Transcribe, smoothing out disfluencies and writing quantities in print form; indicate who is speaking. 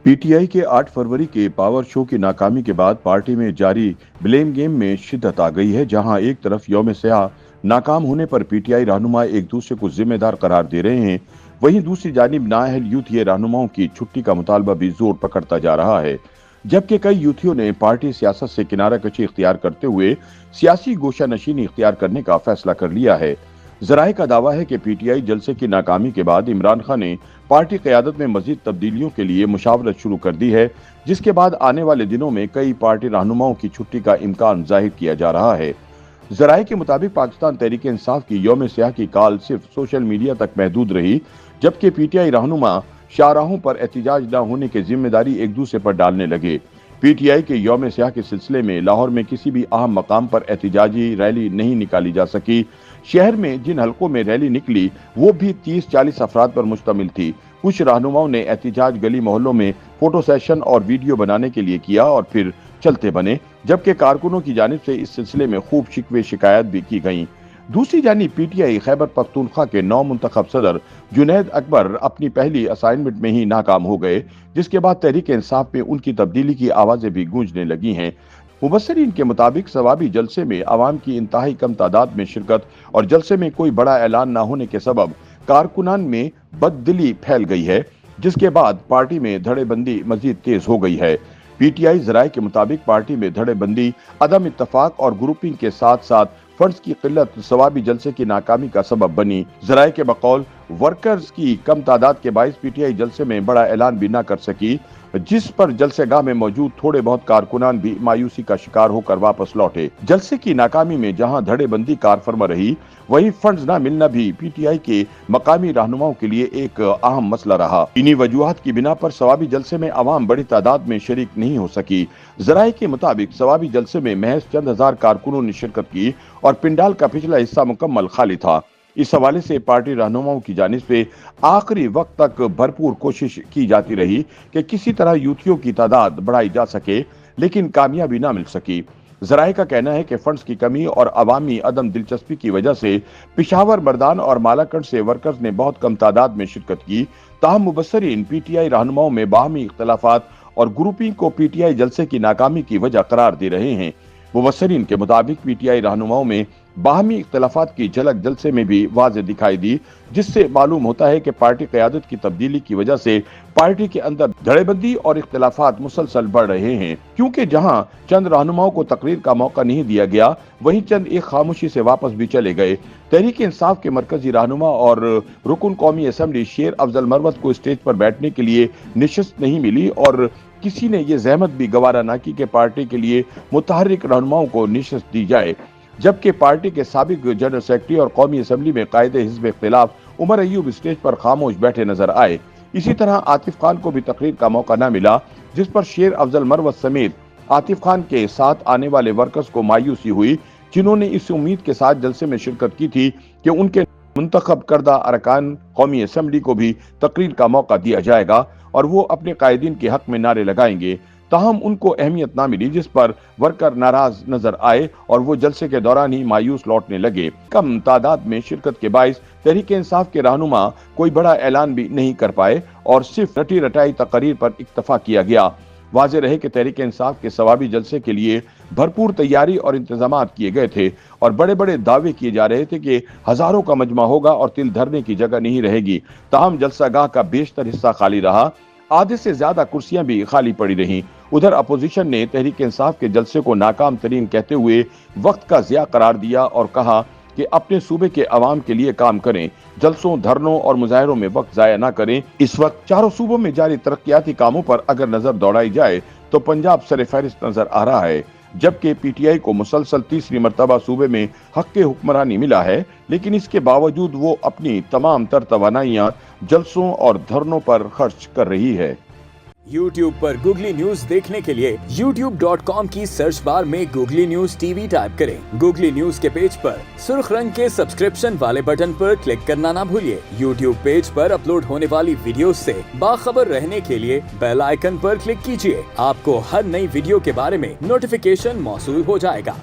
Speaker 1: PTI के 8 फरवरी के power show की नाकामी के बाद पार्टी में जारी ब्लेम गेम में शिद्दत आ गई है। जहां एक तरफ यौम सयाह नाकाम होने पर पीटीआई रहनुमा एक दूसरे को जिम्मेदार करार दे रहे हैं, वहीं दूसरी जानिब नाअहल यूथिया रहनुमाओं की छुट्टी का मुतालबा भी जोर पकड़ता जा रहा है। जबकि कई यूथियों ने पार्टी सियासत से किनारा कशी इख्तियार करते हुए सियासी गोशानशीनी इख्तियार करने का फैसला कर लिया है। जराए का दावा है कि पीटीआई जलसे की नाकामी के बाद इमरान खान ने पार्टी क़यादत में मजीद तब्दीलियों के लिए मुशावरत शुरू कर दी है, जिसके बाद आने वाले दिनों में कई पार्टी रहनुमाओं की छुट्टी का इम्कान जाहिर किया जा रहा है। जराए के मुताबिक पाकिस्तान तहरीक इंसाफ की यौम सयाह की कॉल सिर्फ सोशल मीडिया तक महदूद रही, जबकि पीटीआई रहनुमा शाहराहों पर एहतजाज न होने की जिम्मेदारी एक दूसरे पर डालने लगे। पीटीआई के यौम सयाह के सिलसिले में लाहौर में किसी भी अहम मकाम पर एहतजाजी रैली नहीं निकाली जा सकी। शहर में जिन हलकों में रैली निकली वो भी 30-40 अफराद पर मुश्तमिल थी। कुछ रहनुमाओं ने एहतजाज गली मोहल्लों में फोटो सेशन और वीडियो बनाने के लिए किया और फिर चलते बने, जबकि कारकुनों की जानिब से इस सिलसिले में खूब शिकवे शिकायत भी की गईं। दूसरी जानिब पीटीआई खैबर पख्तूनख्वा के नौ मुंतखब सदर जुनैद अकबर अपनी पहली असाइनमेंट में ही नाकाम हो गए, जिसके बाद तहरीक इंसाफ में उनकी तब्दीली की आवाजें भी गूंजने लगी हैं। मुबस्सरीन के मुताबिक सवाबी जलसे में अवाम की इंतहाई कम तादाद में शिरकत और जलसे में कोई बड़ा ऐलान न होने के सबब कारकुनान में बददिली फैल गई है, जिसके बाद पार्टी में धड़ेबंदी मजीद तेज हो गई है। पीटीआई जराए के मुताबिक पार्टी में धड़ेबंदी, अदम इत्तफाक और ग्रुपिंग के साथ साथ फंड्स की किल्लत सवाबी जलसे की नाकामी का सबब बनी। जराए के बकौल वर्कर्स की कम तादाद के बाइस पीटीआई जलसे में बड़ा ऐलान भी न कर सकी, जिस पर जलसेगाह में मौजूद थोड़े बहुत कारकुनान भी मायूसी का शिकार होकर वापस लौटे। जलसे की नाकामी में जहां धड़ेबंदी कारफरमा रही, वहीं फंड्स न मिलना भी पीटीआई के मकामी रहनुमाओं के लिए एक अहम मसला रहा। इन्हीं वजूहात की बिना पर सवाबी जलसे में अवाम बड़ी तादाद में शरीक नहीं हो सकी। जराए के मुताबिक सवाबी जलसे में महज चंद हजार कारकुनों ने शिरकत की और पिंडाल का पिछला हिस्सा मुकम्मल खाली था। इस हवाले से पार्टी रहनुमाओं की जानिब से आखिरी वक्त तक भरपूर कोशिश की जाती रही कि किसी तरह यूथियों की तादाद बढ़ाई जा सके, लेकिन कामयाबी ना मिल सकी। जराए का कहना है कि फंड्स की कमी और अवामी अदम दिलचस्पी की वजह से पिशावर, मर्दान और मालाकंड से वर्कर्स ने बहुत कम तादाद में शिरकत की। ताहम मुबस्सरीन पीटीआई रहनुमाओं में बाहमी इख्तलाफात और ग्रुपिंग को पीटीआई जलसे की नाकामी की वजह करार दे रहे हैं। मुबस्सरीन के मुताबिक पीटीआई रहनुमाओं में बाहमी इख्तलाफात की झलक जलसे में भी वाज़ेह दिखाई दी, जिससे मालूम होता है कि पार्टी क़यादत की तब्दीली की वजह से पार्टी के अंदर धड़ेबंदी और इख्तलाफात मुसलसल बढ़ रहे हैं। क्योंकि जहां चंद रहनुमाओं को तकरीर का मौका नहीं दिया गया, वहीं चंद एक खामोशी से वापस भी चले गए। तहरीक इंसाफ के मरकजी रहनुमा और रुकन कौमी असम्बली शेर अफजल मरवत को स्टेज पर बैठने के लिए निशस्त नहीं मिली और किसी ने ये जहमत भी गवारा न की कि पार्टी के लिए मुतहर्रिक रहनुमाओं को निशस्त दी जाए। जबकि पार्टी के साबिक जनरल सेक्रेटरी और कौमी असम्बली में कायदे हिज़्ब इख्तिलाफ उमर अय्यूब स्टेज पर खामोश बैठे नजर आए। इसी तरह आतिफ खान को भी तकरीर का मौका न मिला, जिस पर शेर अफजल मरवत समेत आतिफ खान के साथ आने वाले वर्कर्स को मायूसी हुई, जिन्होंने इस उम्मीद के साथ जलसे में शिरकत की थी कि उनके मुंतखब करदा अरकान कौमी असम्बली को भी तकरीर का मौका दिया जाएगा और वो अपने कायदीन के हक में नारे लगाएंगे। ताहम उनको अहमियत ना मिली, जिस पर वर्कर नाराज नजर आए और वो जलसे के दौरान ही मायूस लौटने लगे। कम तादाद में शिरकत के बाइस तहरीक इंसाफ के रहनुमा कोई बड़ा ऐलान भी नहीं कर पाए और सिर्फ रटी रटाई तकरीर पर इक्तफा किया गया। वाज़ेह रहे कि तहरीक इंसाफ के सवाबी जलसे के लिए भरपूर तैयारी और इंतजाम किए गए थे और बड़े बड़े दावे किए जा रहे थे कि हजारों का मजमा होगा और तिल धरने की जगह नहीं रहेगी। ताहम जलसागाह का बेशतर हिस्सा खाली रहा, आधे से ज्यादा कुर्सियां भी खाली पड़ी रहीं। उधर अपोजिशन ने तहरीक इंसाफ के जलसे को नाकाम तरीन कहते हुए वक्त का ज़िया करार दिया और कहा कि अपने सूबे के अवाम के लिए काम करें, जलसों, धरनों और मुजाहिरों में वक्त ज़ाया ना करें। इस वक्त चारों सूबों में जारी तरक्याती कामों पर अगर नजर दौड़ाई जाए तो पंजाब सरे फहरिस्त नजर आ रहा है, जबकि पीटीआई को मुसलसल तीसरी मरतबा सूबे में हक हुक्मरानी मिला है, लेकिन इसके बावजूद वो अपनी तमाम तर तवानाइयां जलसों और धरनों पर खर्च कर रही है।
Speaker 2: YouTube पर गूगली न्यूज देखने के लिए youtube.com की सर्च बार में गूगली न्यूज टीवी टाइप करें। गूगली न्यूज के पेज पर सुर्ख रंग के सब्सक्रिप्शन वाले बटन पर क्लिक करना ना भूलिए। YouTube पेज पर अपलोड होने वाली वीडियो से बाखबर रहने के लिए बेल आइकन पर क्लिक कीजिए। आपको हर नई वीडियो के बारे में नोटिफिकेशन मौसूल हो जाएगा।